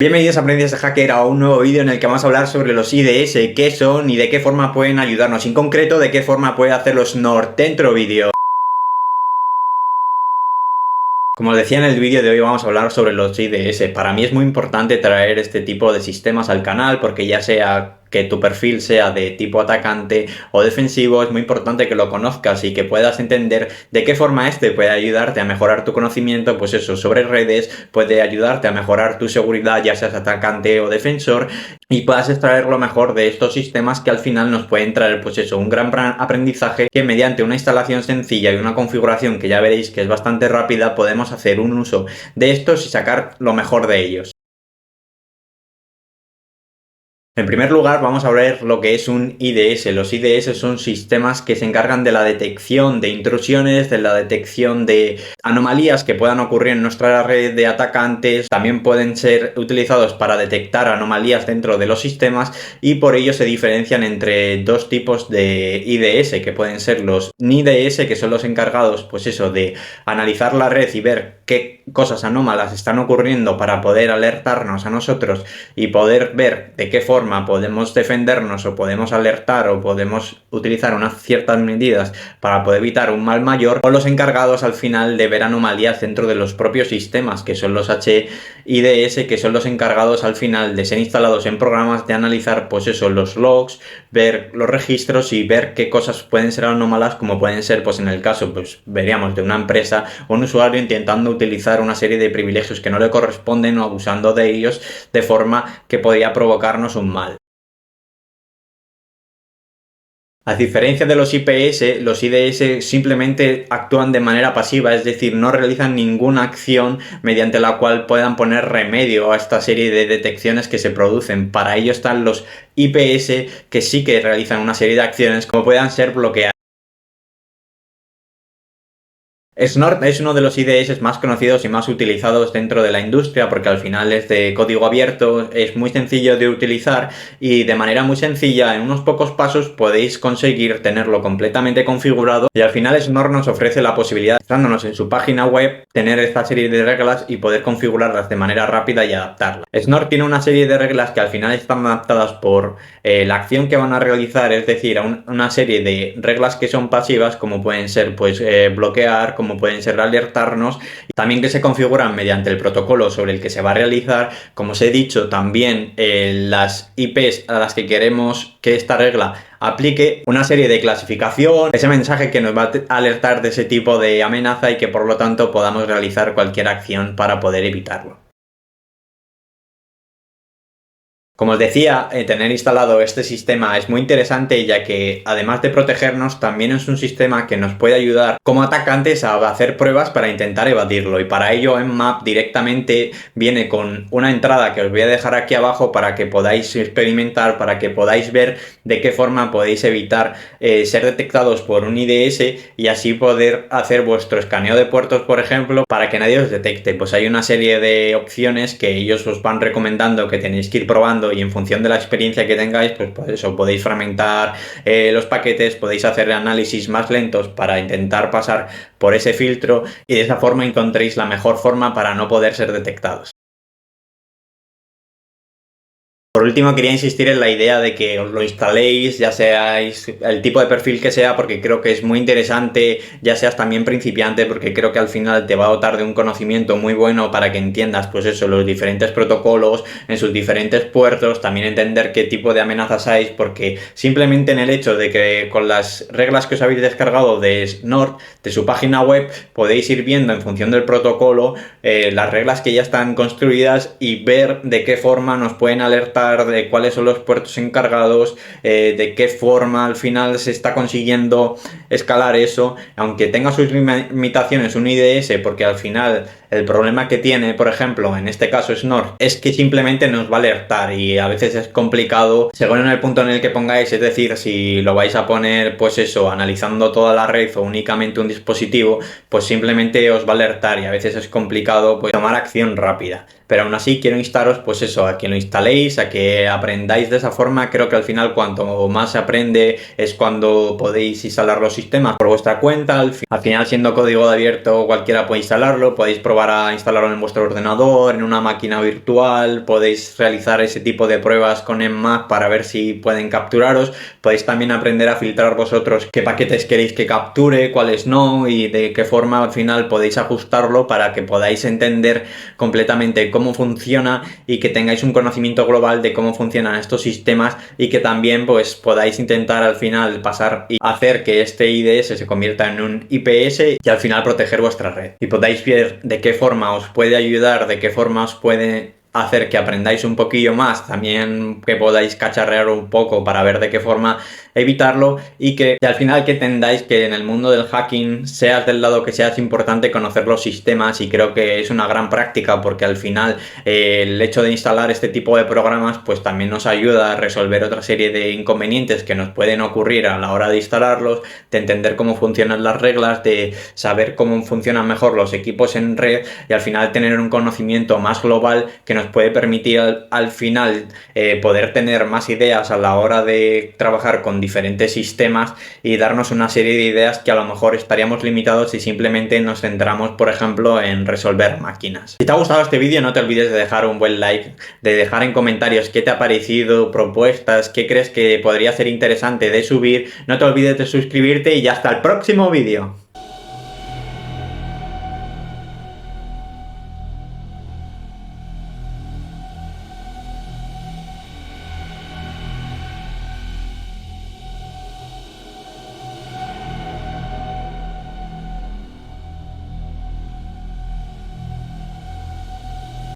Bienvenidos a Aprendices de Hacker a un nuevo vídeo en el que vamos a hablar sobre los IDS, qué son y de qué forma pueden ayudarnos, en concreto de qué forma puede hacerlo Snort dentro vídeo. Como os decía en el vídeo de hoy vamos a hablar sobre los IDS. Para mí es muy importante traer este tipo de sistemas al canal porque ya sea que tu perfil sea de tipo atacante o defensivo, es muy importante que lo conozcas y que puedas entender de qué forma este puede ayudarte a mejorar tu conocimiento, pues eso, sobre redes, puede ayudarte a mejorar tu seguridad, ya seas atacante o defensor, y puedas extraer lo mejor de estos sistemas que al final nos pueden traer, pues eso, un gran aprendizaje que mediante una instalación sencilla y una configuración que ya veréis que es bastante rápida, podemos hacer un uso de estos y sacar lo mejor de ellos. En primer lugar, vamos a ver lo que es un IDS. Los IDS son sistemas que se encargan de la detección de intrusiones, de la detección de anomalías que puedan ocurrir en nuestra red de atacantes. También pueden ser utilizados para detectar anomalías dentro de los sistemas y por ello se diferencian entre dos tipos de IDS, que pueden ser los NIDS, que son los encargados, pues eso, de analizar la red y ver qué cosas anómalas están ocurriendo para poder alertarnos a nosotros y poder ver de qué forma podemos defendernos o podemos alertar o podemos utilizar unas ciertas medidas para poder evitar un mal mayor, o los encargados al final de ver anomalías dentro de los propios sistemas, que son los HIDS, que son los encargados al final de ser instalados en programas de analizar, pues eso, los logs, ver los registros y ver qué cosas pueden ser anómalas, como pueden ser, pues en el caso, pues veríamos de una empresa o un usuario intentando utilizar una serie de privilegios que no le corresponden o abusando de ellos de forma que podría provocarnos un mal. A diferencia de los IPS, los IDS simplemente actúan de manera pasiva, es decir, no realizan ninguna acción mediante la cual puedan poner remedio a esta serie de detecciones que se producen. Para ello están los IPS, que sí que realizan una serie de acciones, como puedan ser bloquear. Snort es uno de los IDS más conocidos y más utilizados dentro de la industria porque al final es de código abierto, es muy sencillo de utilizar y de manera muy sencilla, en unos pocos pasos podéis conseguir tenerlo completamente configurado, y al final Snort nos ofrece la posibilidad, estándonos en su página web, tener esta serie de reglas y poder configurarlas de manera rápida y adaptarlas. Snort tiene una serie de reglas que al final están adaptadas por la acción que van a realizar, es decir, una serie de reglas que son pasivas, como pueden ser pues bloquear, como pueden ser alertarnos, y también que se configuran mediante el protocolo sobre el que se va a realizar. Como os he dicho, también las IPs a las que queremos que esta regla aplique, una serie de clasificación, ese mensaje que nos va a alertar de ese tipo de amenaza y que por lo tanto podamos realizar cualquier acción para poder evitarlo. Como os decía, tener instalado este sistema es muy interesante, ya que además de protegernos, también es un sistema que nos puede ayudar como atacantes a hacer pruebas para intentar evadirlo, y para ello Nmap directamente viene con una entrada que os voy a dejar aquí abajo para que podáis experimentar, para que podáis ver de qué forma podéis evitar ser detectados por un IDS y así poder hacer vuestro escaneo de puertos, por ejemplo, para que nadie os detecte. Pues hay una serie de opciones que ellos os van recomendando que tenéis que ir probando, y en función de la experiencia que tengáis, pues por eso podéis fragmentar los paquetes, podéis hacer análisis más lentos para intentar pasar por ese filtro y de esa forma encontréis la mejor forma para no poder ser detectados. Por último, quería insistir en la idea de que os lo instaléis, ya seáis el tipo de perfil que sea, porque creo que es muy interesante, ya seas también principiante, porque creo que al final te va a dotar de un conocimiento muy bueno para que entiendas, pues eso, los diferentes protocolos en sus diferentes puertos, también entender qué tipo de amenazas hay, porque simplemente en el hecho de que con las reglas que os habéis descargado de Snort, de su página web, podéis ir viendo en función del protocolo las reglas que ya están construidas y ver de qué forma nos pueden alertar de cuáles son los puertos encargados, de qué forma al final se está consiguiendo escalar eso, aunque tenga sus limitaciones un IDS, porque al final el problema que tiene, por ejemplo, en este caso Snort, es que simplemente nos va a alertar y a veces es complicado según en el punto en el que pongáis, es decir, si lo vais a poner, pues eso, analizando toda la red o únicamente un dispositivo, pues simplemente os va a alertar y a veces es complicado pues tomar acción rápida. pero aún así quiero instaros, pues eso, a que lo instaléis, a que aprendáis de esa forma. Creo que al final cuanto más se aprende es cuando podéis instalar los sistemas por vuestra cuenta. Al final, siendo código de abierto, cualquiera puede instalarlo, podéis probar a instalarlo en vuestro ordenador, en una máquina virtual, podéis realizar ese tipo de pruebas con Nmap para ver si pueden capturaros. Podéis también aprender a filtrar vosotros qué paquetes queréis que capture, cuáles no, y de qué forma al final podéis ajustarlo para que podáis entender completamente cómo funciona y que tengáis un conocimiento global de cómo funcionan estos sistemas, y que también pues podáis intentar al final pasar y hacer que este IDS se convierta en un IPS y al final proteger vuestra red. Y podáis ver de qué forma os puede ayudar, de qué forma os puede hacer que aprendáis un poquillo más, también que podáis cacharrear un poco para ver de qué forma evitarlo, y que al final que entendáis que en el mundo del hacking, seas del lado que seas, importante conocer los sistemas. Y creo que es una gran práctica porque al final el hecho de instalar este tipo de programas pues también nos ayuda a resolver otra serie de inconvenientes que nos pueden ocurrir a la hora de instalarlos, de entender cómo funcionan las reglas, de saber cómo funcionan mejor los equipos en red, y al final tener un conocimiento más global que nos puede permitir al final poder tener más ideas a la hora de trabajar con diferentes sistemas y darnos una serie de ideas que a lo mejor estaríamos limitados si simplemente nos centramos, por ejemplo, en resolver máquinas. Si te ha gustado este vídeo, no te olvides de dejar un buen like, de dejar en comentarios qué te ha parecido, propuestas, qué crees que podría ser interesante de subir. No te olvides de suscribirte y ya hasta el próximo vídeo.